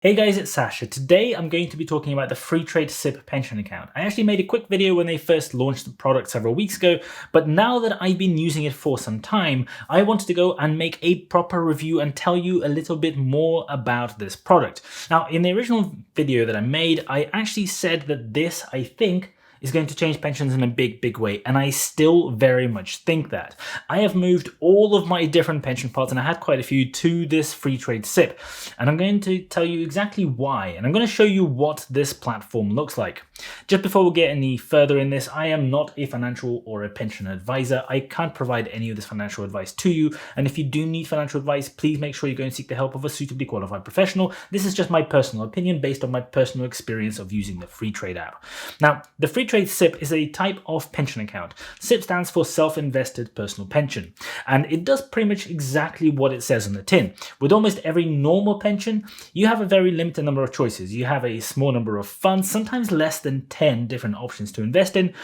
Hey guys, it's Sasha. Today I'm going to be talking about the Freetrade SIPP pension account. I actually made a quick video when they first launched the product several weeks ago, but now that I've been using it for some time, I wanted to go and make a proper review and tell you a little bit more about this product. Now, in the original video that I made, I actually said that this, I think, is going to change pensions in a big way, and I still very much think that. I have moved all of my different pension pots, and I had quite a few, to this Freetrade SIPP, and I'm going to tell you exactly why, and I'm going to show you what this platform looks like. Just before we get any further in this, I am not a financial or a pension advisor. I can't provide any of this financial advice to you, and if you do need financial advice, please make sure you go and seek the help of a suitably qualified professional. This is just my personal opinion based on my personal experience of using the Freetrade app. Now, the Freetrade SIPP is a type of pension account. SIPP stands for self-invested personal pension, and it does pretty much exactly what it says on the tin. With almost every normal pension, you have a very limited number of choices. You have a small number of funds, sometimes less than 10 different options to invest in.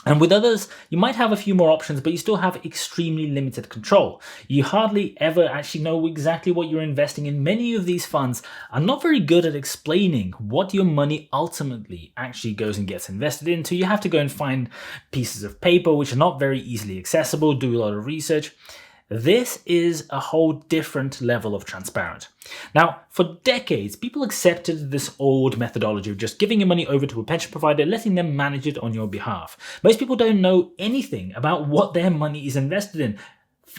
And with others, you might have a few more options, but you still have extremely limited control. You hardly ever actually know exactly what you're investing in. Many of these funds are not very good at explaining what your money ultimately actually goes and gets invested into. You have to go and find pieces of paper which are not very easily accessible, do a lot of research. This is a whole different level of transparent. Now, for decades, people accepted this old methodology of just giving your money over to a pension provider, letting them manage it on your behalf. Most people don't know anything about what their money is invested in.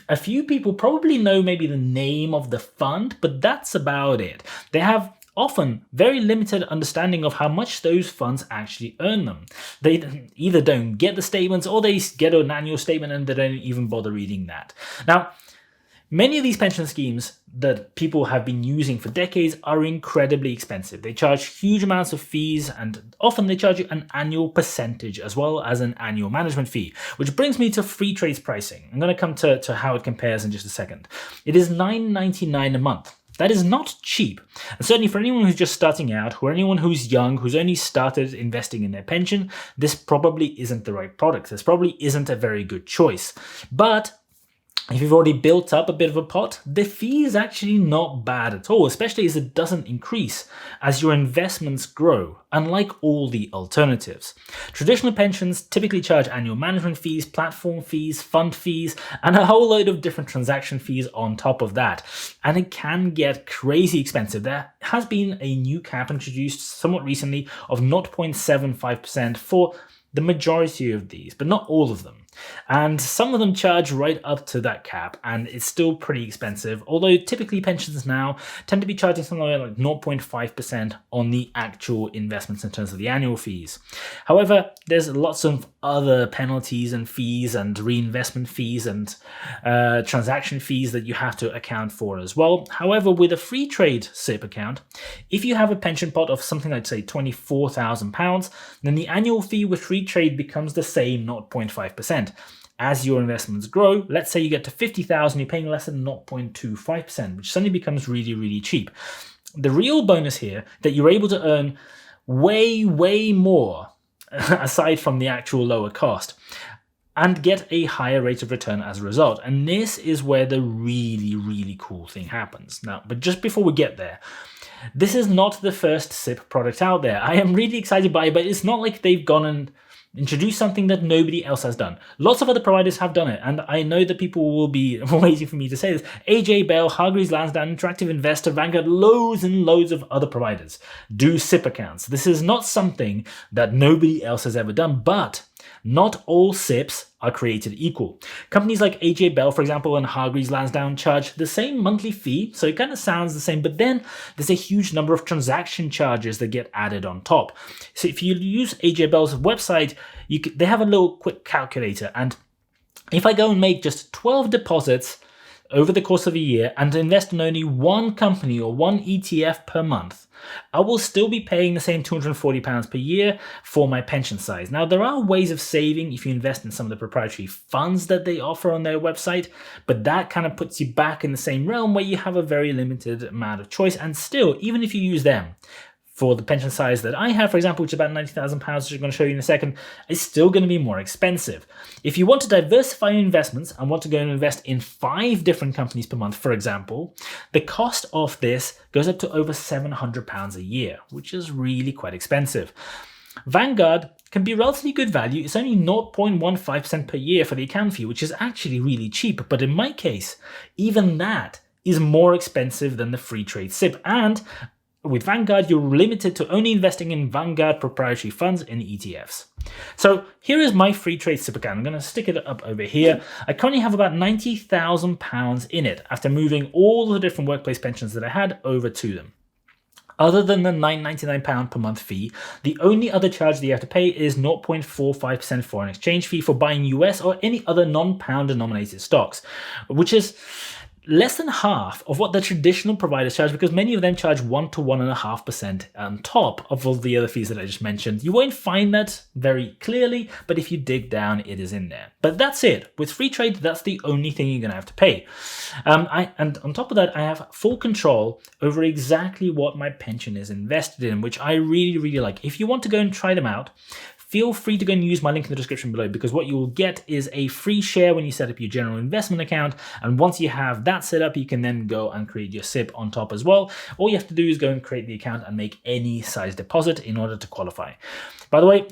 A few people probably know maybe the name of the fund, but that's about it. They have often very limited understanding of how much those funds actually earn them. They either don't get the statements, or they get an annual statement and they don't even bother reading that. Now, many of these pension schemes that people have been using for decades are incredibly expensive. They charge huge amounts of fees, and often they charge you an annual percentage as well as an annual management fee, which brings me to Freetrade's pricing. I'm going to come to how it compares in just a second. It is $9.99 a month. That is not cheap, and certainly for anyone who's just starting out, or anyone who's young, who's only started investing in their pension, this probably isn't the right product. This probably isn't a very good choice. But if you've already built up a bit of a pot, the fee is actually not bad at all, especially as it doesn't increase as your investments grow, unlike all the alternatives. Traditional pensions typically charge annual management fees, platform fees, fund fees, and a whole load of different transaction fees on top of that. And it can get crazy expensive. There has been a new cap introduced somewhat recently of 0.75% for the majority of these, but not all of them. And some of them charge right up to that cap, and it's still pretty expensive, although typically pensions now tend to be charging something like 0.5% on the actual investments in terms of the annual fees. However, there's lots of other penalties and fees and reinvestment fees and transaction fees that you have to account for as well. However, with a Freetrade SIPP account, if you have a pension pot of something like, say, £24,000, then the annual fee with Freetrade becomes the same 0.5%. As your investments grow, let's say you get to 50,000, you're paying less than 0.25%, which suddenly becomes really cheap. The real bonus here that you're able to earn way more aside from the actual lower cost, and get a higher rate of return as a result. And this is where the really cool thing happens. Now, but just before we get there, this is not the first SIPP product out there. I am really excited by it, but it's not like they've gone and introduce something that nobody else has done. Lots of other providers have done it, and I know that people will be waiting for me to say this. AJ Bell, Hargreaves Lansdown, Interactive Investor, Vanguard, loads and loads of other providers do SIPP accounts. This is not something that nobody else has ever done, but not all SIPPs are created equal. Companies like AJ Bell, for example, and Hargreaves Lansdown charge the same monthly fee, so it kind of sounds the same, but then there's a huge number of transaction charges that get added on top. So if you use AJ Bell's website, they have a little quick calculator, and if I go and make just 12 deposits over the course of a year and invest in only one company or one ETF per month, I will still be paying the same £240 per year for my pension size. Now, there are ways of saving if you invest in some of the proprietary funds that they offer on their website, but that kind of puts you back in the same realm where you have a very limited amount of choice. And still, even if you use them, for the pension size that I have, for example, which is about £90,000, which I'm going to show you in a second, is still going to be more expensive. If you want to diversify your investments and want to go and invest in 5 different companies per month, for example, the cost of this goes up to over £700 a year, which is really quite expensive. Vanguard can be relatively good value. It's only 0.15% per year for the account fee, which is actually really cheap. But in my case, even that is more expensive than the Freetrade SIPP. And with Vanguard, you're limited to only investing in Vanguard proprietary funds and ETFs. So here is my Freetrade SIPP account. I'm going to stick it up over here. I currently have about £90,000 in it after moving all the different workplace pensions that I had over to them. Other than the £9.99 per month fee, the only other charge that you have to pay is 0.45% foreign exchange fee for buying US or any other non-pound denominated stocks, which is less than half of what the traditional providers charge, because many of them charge 1 to 1.5% on top of all the other fees that I just mentioned. You won't find that very clearly, but if you dig down, it is in there. But that's it. With Freetrade, that's the only thing you're going to have to pay. And on top of that, I have full control over exactly what my pension is invested in, which I really, really like. If you want to go and try them out, feel free to go and use my link in the description below, because what you will get is a free share when you set up your general investment account. And once you have that set up, you can then go and create your SIPP on top as well. All you have to do is go and create the account and make any size deposit in order to qualify. By the way,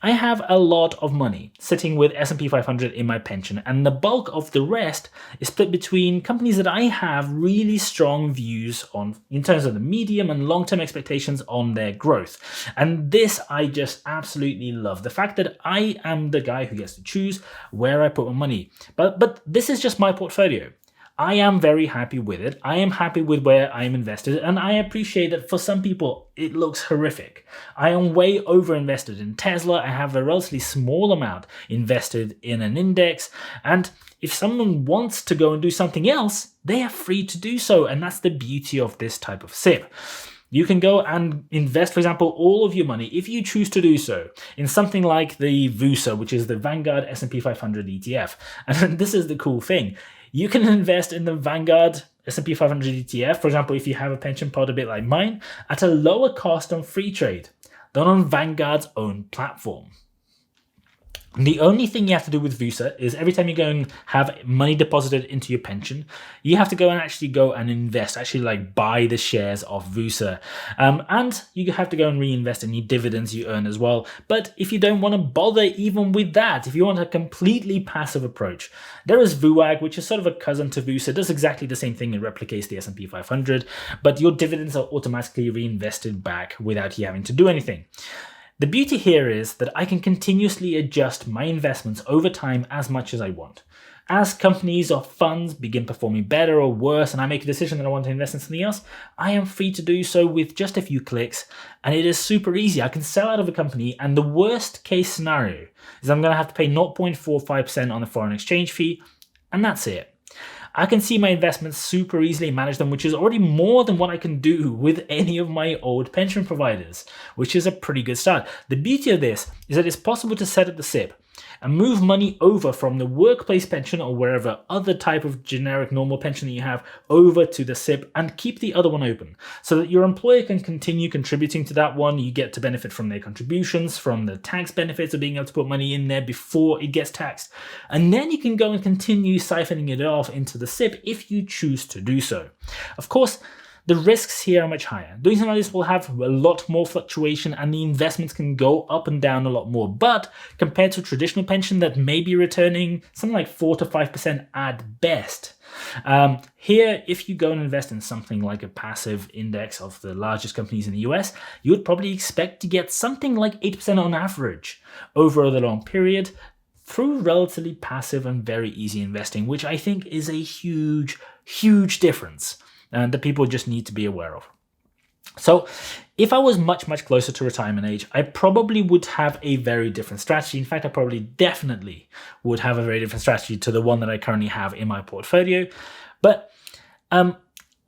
I have a lot of money sitting with S&P 500 in my pension, and the bulk of the rest is split between companies that I have really strong views on in terms of the medium and long-term expectations on their growth. And this I just absolutely love. The fact that I am the guy who gets to choose where I put my money. But this is just my portfolio. I am very happy with it. I am happy with where I am invested, and I appreciate that for some people it looks horrific. I am way over invested in Tesla. I have a relatively small amount invested in an index, and if someone wants to go and do something else, they are free to do so, and that's the beauty of this type of SIPP. You can go and invest, for example, all of your money, if you choose to do so, in something like the VUSA, which is the Vanguard S&P 500 ETF. And this is the cool thing. You can invest in the Vanguard S&P 500 ETF, for example, if you have a pension pot a bit like mine, at a lower cost on Freetrade than on Vanguard's own platform. The only thing you have to do with VUSA is every time you go and have money deposited into your pension, you have to go and invest, actually like buy the shares of VUSA. And you have to go and reinvest any dividends you earn as well. But if you don't want to bother even with that, if you want a completely passive approach, there is VUAG, which is sort of a cousin to VUSA. It does exactly the same thing. It replicates the S&P 500, but your dividends are automatically reinvested back without you having to do anything. The beauty here is that I can continuously adjust my investments over time as much as I want. As companies or funds begin performing better or worse and I make a decision that I want to invest in something else, I am free to do so with just a few clicks, and it is super easy. I can sell out of a company, and the worst case scenario is I'm going to have to pay 0.45% on the foreign exchange fee, and that's it. I can see my investments super easily, manage them, which is already more than what I can do with any of my old pension providers, which is a pretty good start. The beauty of this is that it's possible to set up the SIPP and move money over from the workplace pension or wherever other type of generic normal pension that you have over to the SIPP and keep the other one open so that your employer can continue contributing to that one. You get to benefit from their contributions, from the tax benefits of being able to put money in there before it gets taxed. And then you can go and continue siphoning it off into the SIPP if you choose to do so. Of course, the risks here are much higher. Doing something like this will have a lot more fluctuation and the investments can go up and down a lot more. But compared to a traditional pension that may be returning something like 4 to 5% at best, here, if you go and invest in something like a passive index of the largest companies in the US, you would probably expect to get something like 8% on average over the long period through relatively passive and very easy investing, which I think is a huge, huge difference. And that people just need to be aware of. So if I was much, much closer to retirement age, I probably would have a very different strategy. In fact, I probably definitely would have a very different strategy to the one that I currently have in my portfolio. But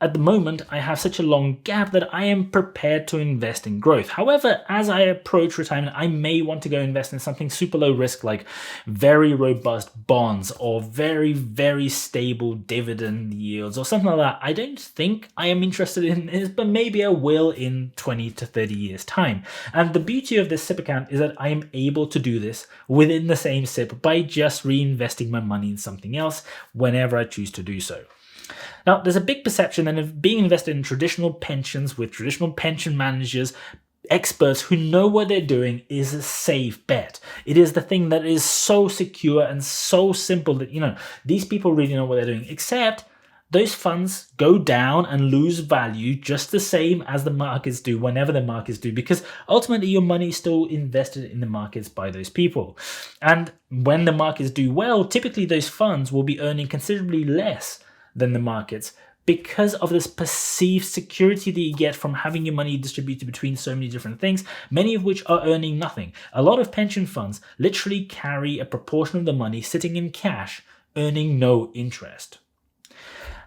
at the moment, I have such a long gap that I am prepared to invest in growth. However, as I approach retirement, I may want to go invest in something super low risk, like very robust bonds or very, very stable dividend yields or something like that. I don't think I am interested in this, but maybe I will in 20 to 30 years time. And the beauty of this SIPP account is that I am able to do this within the same SIPP by just reinvesting my money in something else whenever I choose to do so. Now, there's a big perception that of being invested in traditional pensions with traditional pension managers, experts who know what they're doing, is a safe bet. It is the thing that is so secure and so simple that, these people really know what they're doing, except those funds go down and lose value just the same as the markets do whenever the markets do, because ultimately your money is still invested in the markets by those people. And when the markets do well, typically those funds will be earning considerably less than the markets because of this perceived security that you get from having your money distributed between so many different things, many of which are earning nothing. A lot of pension funds literally carry a proportion of the money sitting in cash, earning no interest.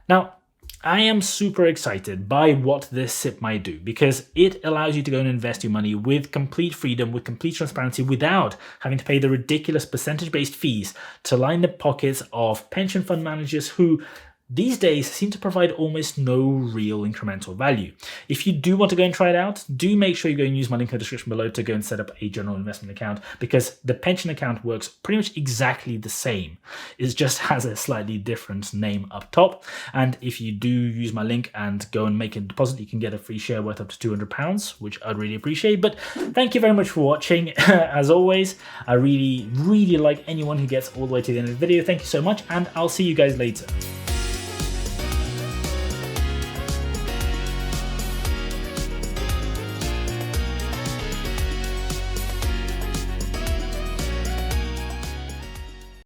Now, I am super excited by what this SIPP might do, because it allows you to go and invest your money with complete freedom, with complete transparency, without having to pay the ridiculous percentage-based fees to line the pockets of pension fund managers who these days seem to provide almost no real incremental value. If you do want to go and try it out, do make sure you go and use my link in the description below to go and set up a general investment account, because the pension account works pretty much exactly the same. It just has a slightly different name up top. And if you do use my link and go and make a deposit, you can get a free share worth up to £200, which I'd really appreciate. But thank you very much for watching. As always, I really like anyone who gets all the way to the end of the video. Thank you so much, and I'll see you guys later.